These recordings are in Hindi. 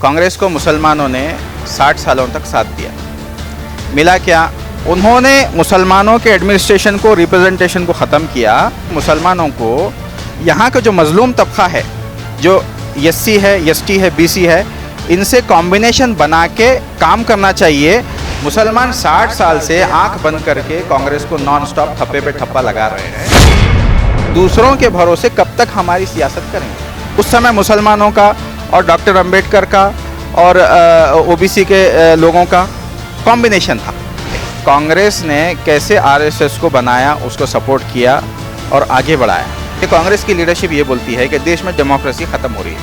कांग्रेस को मुसलमानों ने 60 सालों तक साथ दिया। मिला क्या? उन्होंने मुसलमानों के एडमिनिस्ट्रेशन को, रिप्रेजेंटेशन को ख़त्म किया। मुसलमानों को यहाँ का जो मज़लूम तबका है, जो एससी है, एसटी है, बीसी है, इनसे कॉम्बिनेशन बना के काम करना चाहिए। मुसलमान 60 साल से आंख बंद करके कांग्रेस को नॉन स्टॉप ठप्पे पे ठप्पा लगा रहे हैं। दूसरों के भरोसे कब तक हमारी सियासत करेंगे? उस समय मुसलमानों का और डॉक्टर अंबेडकर का और ओबीसी के लोगों का कॉम्बिनेशन था। कांग्रेस ने कैसे आरएसएस को बनाया, उसको सपोर्ट किया और आगे बढ़ाया। कांग्रेस की लीडरशिप ये बोलती है कि देश में डेमोक्रेसी ख़त्म हो रही है।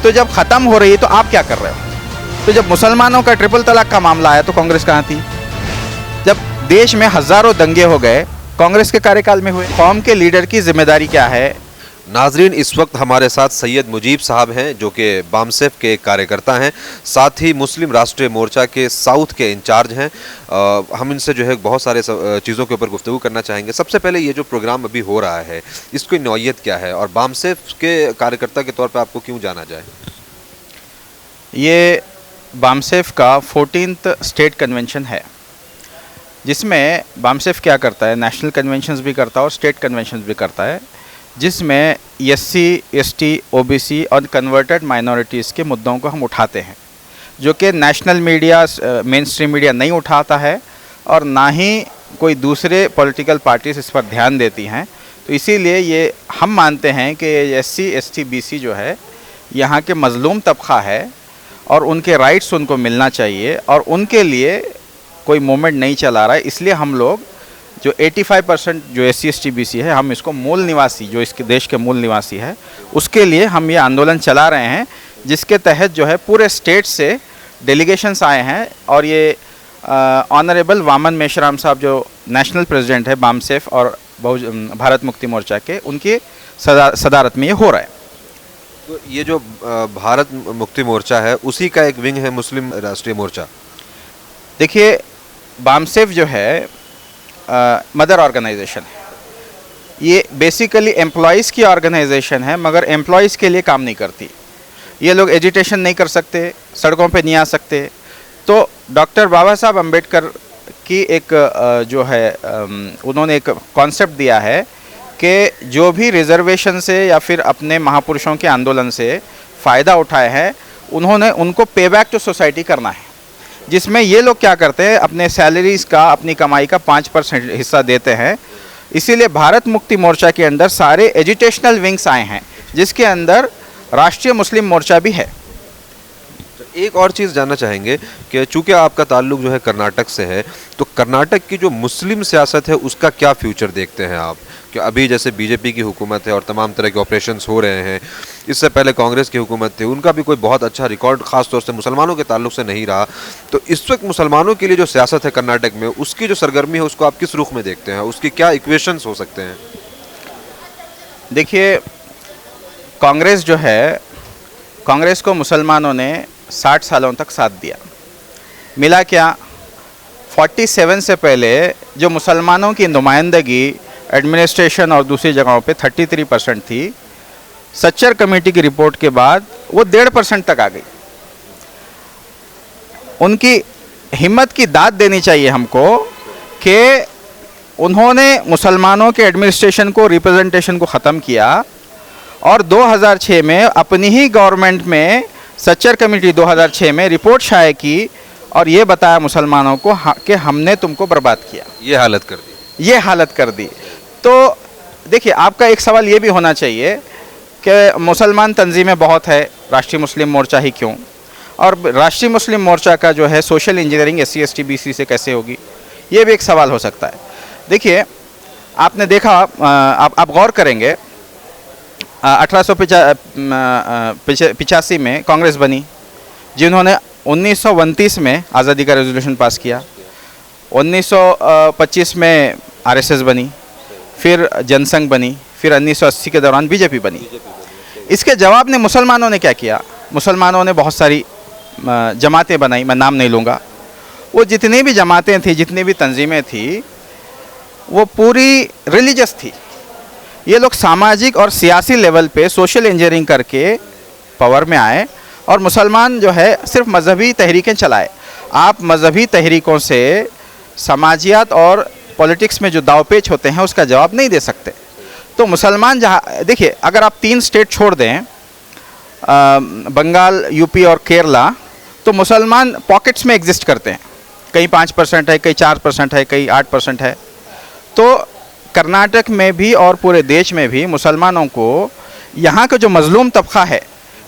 तो जब ख़त्म हो रही है तो आप क्या कर रहे हो? तो जब मुसलमानों का ट्रिपल तलाक का मामला आया तो कांग्रेस कहाँ थी? जब देश में हज़ारों दंगे हो गए, कांग्रेस के कार्यकाल में हुए। कौम के लीडर की जिम्मेदारी क्या है? नाजरीन, इस वक्त हमारे साथ सैयद मुजीब साहब हैं, जो कि बामसेफ के एक कार्यकर्ता हैं, साथ ही मुस्लिम राष्ट्रीय मोर्चा के साउथ के इंचार्ज हैं। हम इनसे जो है बहुत सारे चीज़ों के ऊपर गुफ्तगू करना चाहेंगे। सबसे पहले ये जो प्रोग्राम अभी हो रहा है, इसकी नौइयत क्या है और बामसेफ के कार्यकर्ता के तौर पर आपको क्यों जाना जाए? ये बामसेफ का 14th स्टेट कन्वेंशन है, जिसमें बामसेफ क्या करता है, नेशनल कन्वेंशंस भी करता है और स्टेट कन्वेंशंस भी करता है, जिसमें एससी, एसटी, ओबीसी और कन्वर्टेड माइनॉरिटीज़ के मुद्दों को हम उठाते हैं, जो कि national media, main stream media नहीं उठाता है और ना ही कोई दूसरे पॉलिटिकल पार्टीज इस पर ध्यान देती हैं। तो इसीलिए ये हम मानते हैं कि एससी, एसटी, बीसी जो है यहाँ के मज़लूम तबका है और उनके राइट्स उनको मिलना चाहिए और उनके लिए कोई मूवमेंट नहीं चला रहा है। इसलिए हम लोग जो 85% जो एससी, एसटी, बीसी है, हम इसको मूल निवासी, जो इसके देश के मूल निवासी है, उसके लिए हम ये आंदोलन चला रहे हैं, जिसके तहत जो है पूरे स्टेट से डेलीगेशंस आए हैं। और ये ऑनरेबल वामन मेश्राम साहब, जो नेशनल प्रेसिडेंट है बामसेफ और भारत मुक्ति मोर्चा के, उनकी सदारत में ये हो रहा है। तो ये जो भारत मुक्ति मोर्चा है, उसी का एक विंग है मुस्लिम राष्ट्रीय मोर्चा। देखिए, बामसेफ जो है मदर ऑर्गेनाइजेशन है। ये बेसिकली एम्प्लॉयज़ की ऑर्गेनाइजेशन है, मगर एम्प्लॉयज़ के लिए काम नहीं करती। ये लोग एजिटेशन नहीं कर सकते, सड़कों पे नहीं आ सकते। तो डॉक्टर बाबा साहब अम्बेडकर की एक जो है उन्होंने एक कॉन्सेप्ट दिया है कि जो भी रिजर्वेशन से या फिर अपने महापुरुषों के आंदोलन से फ़ायदा उठाए हैं, उन्होंने उनको पे बैक टू सोसाइटी करना है, जिसमें ये लोग क्या करते हैं, अपने सैलरीज़ का, अपनी कमाई का 5% हिस्सा देते हैं। इसीलिए भारत मुक्ति मोर्चा के अंदर सारे एजुटेशनल विंग्स आए हैं, जिसके अंदर राष्ट्रीय मुस्लिम मोर्चा भी है। एक और चीज़ जानना चाहेंगे कि चूँकि आपका ताल्लुक जो है कर्नाटक से है, तो कर्नाटक की जो मुस्लिम सियासत है उसका क्या फ्यूचर देखते हैं आप? कि अभी जैसे बीजेपी की हुकूमत है और तमाम तरह के ऑपरेशंस हो रहे हैं, इससे पहले कांग्रेस की हुकूमत थी, उनका भी कोई बहुत अच्छा रिकॉर्ड ख़ास तौर से मुसलमानों के ताल्लुक से नहीं रहा। तो इस वक्त मुसलमानों के लिए जो सियासत है कर्नाटक में, उसकी जो सरगर्मी है, उसको आप किस रुख में देखते हैं? उसकी क्या इक्वेशंस हो सकते हैं? देखिए, कांग्रेस जो है, कांग्रेस को मुसलमानों ने 60 सालों तक साथ दिया। मिला क्या? 47 से पहले जो मुसलमानों की नुमाइंदगी एडमिनिस्ट्रेशन और दूसरी जगहों पे 33% थी, सच्चर कमेटी की रिपोर्ट के बाद वो 1.5% तक आ गई। उनकी हिम्मत की दाद देनी चाहिए हमको कि उन्होंने मुसलमानों के एडमिनिस्ट्रेशन को, रिप्रेजेंटेशन को ख़त्म किया और 2006 में अपनी ही गवर्नमेंट में सच्चर कमेटी 2006 में रिपोर्ट शाये की और ये बताया मुसलमानों को कि हमने तुमको बर्बाद किया, ये हालत कर दी। तो देखिए, आपका एक सवाल ये भी होना चाहिए कि मुसलमान तंजीमें बहुत है, राष्ट्रीय मुस्लिम मोर्चा ही क्यों? और राष्ट्रीय मुस्लिम मोर्चा का जो है social engineering SC, ST, BC से कैसे होगी, ये भी एक सवाल हो सकता है। देखिए, आपने देखा, आप गौर करेंगे, 1885 में कांग्रेस बनी, जिन्होंने 1929 में आज़ादी का रेजोल्यूशन पास किया। 1925 में आरएसएस बनी, फिर जनसंघ बनी, फिर 1980 के दौरान बीजेपी बनी। इसके जवाब में मुसलमानों ने क्या किया? मुसलमानों ने बहुत सारी जमातें बनाई, मैं नाम नहीं लूँगा। वो जितनी भी जमातें थी, जितनी भी तंजीमें थी, वो पूरी रिलीजियस थी। ये लोग सामाजिक और सियासी लेवल पे सोशल इंजीनियरिंग करके पावर में आए और मुसलमान जो है सिर्फ मजहबी तहरीकें चलाए। आप मजहबी तहरीकों से समाजियात और पॉलिटिक्स में जो दावपेच होते हैं उसका जवाब नहीं दे सकते। तो मुसलमान जहाँ देखिए, अगर आप 3 स्टेट छोड़ दें, बंगाल, यूपी और केरला, तो मुसलमान पॉकेट्स में एग्जिस्ट करते हैं। कहीं 5% है, कहीं 4% है, कहीं 8% है। तो कर्नाटक में भी और पूरे देश में भी मुसलमानों को यहाँ का जो मजलूम तबका है,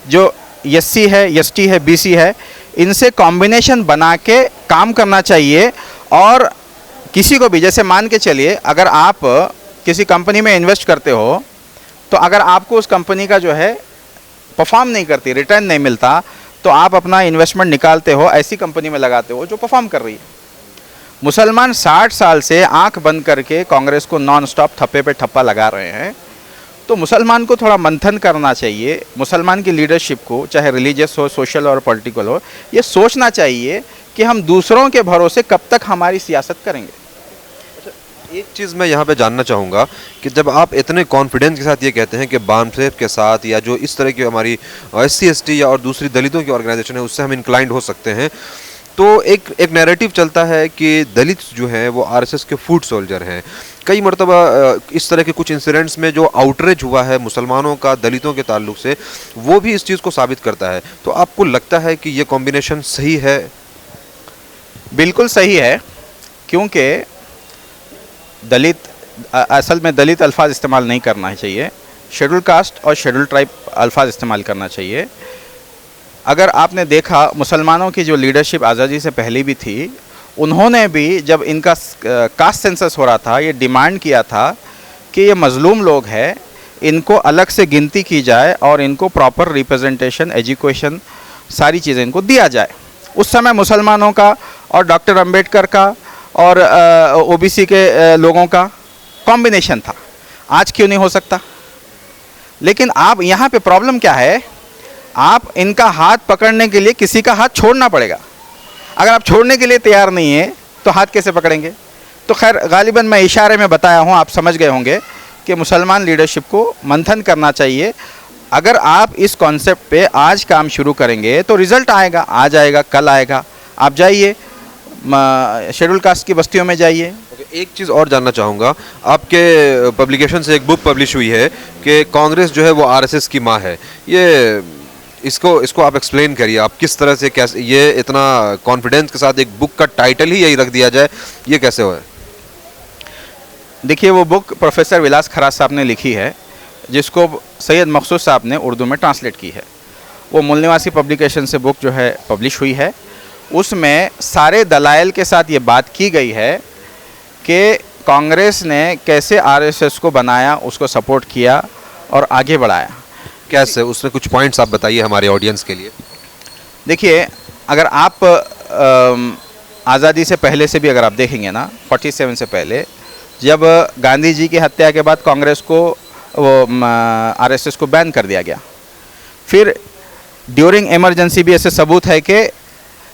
जो एससी है, एसटी है, बीसी है, इनसे कॉम्बिनेशन बना के काम करना चाहिए। और किसी को भी, जैसे मान के चलिए, अगर आप किसी कंपनी में इन्वेस्ट करते हो तो अगर आपको उस कंपनी का जो है परफॉर्म नहीं करती, रिटर्न नहीं मिलता, तो आप अपना इन्वेस्टमेंट निकालते हो, ऐसी कंपनी में लगाते हो जो परफॉर्म कर रही है। मुसलमान 60 साल से आंख बंद करके कांग्रेस को नॉन स्टॉप थप्पे पे ठप्पा लगा रहे हैं। तो मुसलमान को थोड़ा मंथन करना चाहिए। मुसलमान की लीडरशिप को, चाहे रिलीजियस हो, सोशल और पॉलिटिकल हो, ये सोचना चाहिए कि हम दूसरों के भरोसे कब तक हमारी सियासत करेंगे। एक चीज़ मैं यहाँ पे जानना चाहूँगा कि जब आप इतने कॉन्फिडेंस के साथ ये कहते हैं कि बामसेफ के साथ या जो इस तरह की हमारी SC ST या और दूसरी दलितों की ऑर्गेनाइजेशन है उससे हम इंक्लाइंड हो सकते हैं, तो एक नैरेटिव चलता है कि दलित जो हैं वो RSS के फूड सोल्जर हैं। कई मरतबा इस तरह के कुछ इंसिडेंट्स में जो आउटरीच हुआ है मुसलमानों का दलितों के ताल्लुक से, वो भी इस चीज़ को साबित करता है। तो आपको लगता है कि ये कॉम्बिनेशन सही है? बिल्कुल सही है, क्योंकि दलित, असल में दलित अल्फाज इस्तेमाल नहीं करना चाहिए, शेड्यूल कास्ट और शेड्यूल ट्राइब अल्फाज इस्तेमाल करना चाहिए। अगर आपने देखा, मुसलमानों की जो लीडरशिप आज़ादी से पहले भी थी, उन्होंने भी जब इनका कास्ट सेंसस हो रहा था, ये डिमांड किया था कि ये मज़लूम लोग हैं, इनको अलग से गिनती की जाए और इनको प्रॉपर रिप्रेजेंटेशन, एजुकेशन, सारी चीज़ें इनको दिया जाए। उस समय मुसलमानों का और डॉक्टर अंबेडकर का और OBC के लोगों का कॉम्बिनेशन था। आज क्यों नहीं हो सकता? लेकिन आप यहाँ पे प्रॉब्लम क्या है, आप इनका हाथ पकड़ने के लिए किसी का हाथ छोड़ना पड़ेगा। अगर आप छोड़ने के लिए तैयार नहीं है तो हाथ कैसे पकड़ेंगे? तो खैर, गालिबन मैं इशारे में बताया हूँ, आप समझ गए होंगे कि मुसलमान लीडरशिप को मंथन करना चाहिए। अगर आप इस कॉन्सेप्ट पे आज काम शुरू करेंगे तो रिज़ल्ट आएगा, आज आएगा, कल आएगा। आप जाइए शेड्यूल कास्ट की बस्तियों में जाइए। एक चीज़ और जानना चाहूँगा, आपके पब्लिकेशन से एक बुक पब्लिश हुई है कि कांग्रेस जो है वो RSS की माँ है। ये इसको आप एक्सप्लेन करिए, आप किस तरह से, कैसे ये इतना कॉन्फिडेंस के साथ एक बुक का टाइटल ही यही रख दिया जाए, ये कैसे हुआ है? देखिए, वो बुक प्रोफेसर विलास खराज साहब ने लिखी है, जिसको सैयद मखसूस साहब ने उर्दू में ट्रांसलेट की है। वो मूल निवासी पब्लिकेशन से बुक जो है पब्लिश हुई है। उसमें सारे दलाइल के साथ ये बात की गई है कि कांग्रेस ने कैसे RSS को बनाया, उसको सपोर्ट किया और आगे बढ़ाया। कैसे, उसमें कुछ पॉइंट्स आप बताइए हमारे ऑडियंस के लिए। देखिए, अगर आप आज़ादी से पहले से भी अगर आप देखेंगे ना, 47 से पहले, जब गांधी जी की हत्या के बाद कांग्रेस को वो RSS को बैन कर दिया गया। फिर ड्यूरिंग इमरजेंसी भी ऐसे सबूत है कि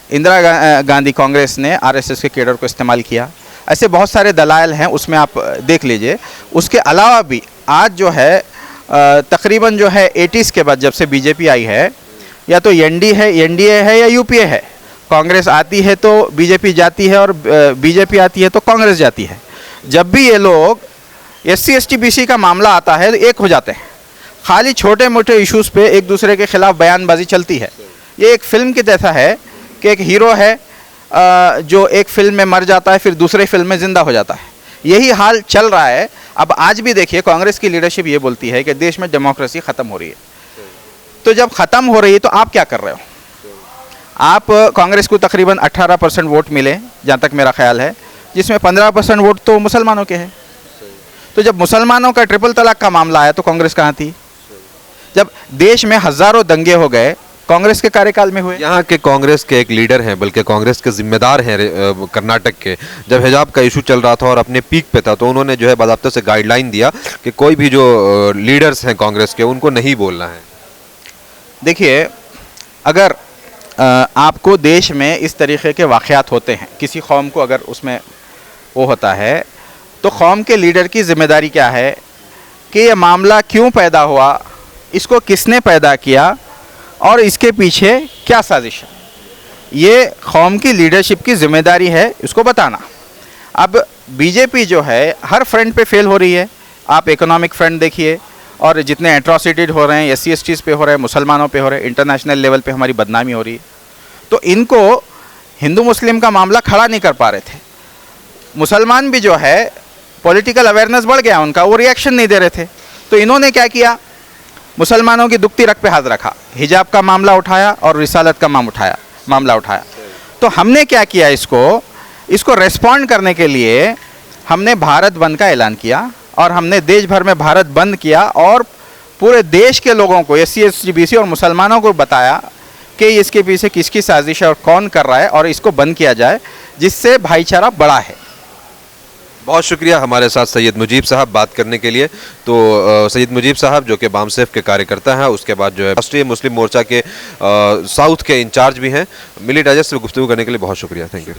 इंदिरा गांधी कांग्रेस ने RSS के कैडर को इस्तेमाल किया। ऐसे बहुत सारे दलाइल हैं, उसमें आप देख लीजिए। उसके अलावा भी आज जो है तकरीबन जो है 80s के बाद, जब से बीजेपी आई है, या तो NDA है या UPA है। कांग्रेस आती है तो बीजेपी जाती है और बीजेपी आती है तो कांग्रेस जाती है। जब भी ये लोग SC ST BC का मामला आता है तो एक हो जाते हैं। खाली छोटे मोटे इश्यूज़ पे एक दूसरे के खिलाफ बयानबाजी चलती है। ये एक फिल्म की जैसा है कि एक हीरो है जो एक फिल्म में मर जाता है, फिर दूसरे फिल्म में ज़िंदा हो जाता है। यही हाल चल रहा है। अब आज भी देखिए, कांग्रेस की लीडरशिप ये बोलती है कि देश में डेमोक्रेसी ख़त्म हो रही है। तो जब ख़त्म हो रही है तो आप क्या कर रहे हो? आप कांग्रेस को तकरीबन 18% वोट मिले, जहाँ तक मेरा ख्याल है, जिसमें 15% वोट तो मुसलमानों के हैं। तो जब मुसलमानों का ट्रिपल तलाक का मामला आया तो कांग्रेस कहाँ थी? जब देश में हज़ारों दंगे हो गए, कांग्रेस के कार्यकाल में हुए। यहाँ के कांग्रेस के एक लीडर हैं, बल्कि कांग्रेस के जिम्मेदार हैं कर्नाटक के, जब हिजाब का इशू चल रहा था और अपने पीक पे था, तो उन्होंने जो है बाकायदा से गाइडलाइन दिया कि कोई भी जो लीडर्स हैं कांग्रेस के, उनको नहीं बोलना है। देखिए, अगर आपको देश में इस तरीके के वाक़यात होते हैं, किसी कौम को अगर उसमें वो होता है, तो कौम के लीडर की जिम्मेदारी क्या है कि ये मामला क्यों पैदा हुआ, इसको किसने पैदा किया और इसके पीछे क्या साजिश है। ये कौम की लीडरशिप की जिम्मेदारी है इसको बताना। अब बीजेपी जो है हर फ्रंट पे फेल हो रही है। आप इकोनॉमिक फ्रंट देखिए, और जितने एट्रॉसिटीज हो रहे हैं एस सी पे हो रहे हैं, मुसलमानों पे हो रहे हैं, इंटरनेशनल लेवल पे हमारी बदनामी हो रही है। तो इनको हिंदू मुस्लिम का मामला खड़ा नहीं कर पा रहे थे। मुसलमान भी जो है पॉलिटिकल अवेयरनेस बढ़ गया उनका, वो रिएक्शन नहीं दे रहे थे। तो इन्होंने क्या किया, मुसलमानों की दुखती रग पे हाथ रखा, हिजाब का मामला उठाया और रिसालत का मामला उठाया। तो हमने क्या किया, इसको रेस्पॉन्ड करने के लिए हमने भारत बंद का ऐलान किया, और हमने देश भर में भारत बंद किया, और पूरे देश के लोगों को SC ST BC और मुसलमानों को बताया कि इसके पीछे किसकी साजिश है और कौन कर रहा है, और इसको बंद किया जाए जिससे भाईचारा बड़ा है। बहुत शुक्रिया हमारे साथ सैयद मुजीब साहब बात करने के लिए। तो सैयद मुजीब साहब जो कि बामसेफ के कार्यकर्ता हैं, उसके बाद जो है राष्ट्रीय मुस्लिम मोर्चा के साउथ के इंचार्ज भी हैं। मिली डाइजेस्ट से गुफ्तगू करने के लिए बहुत शुक्रिया। Thank you.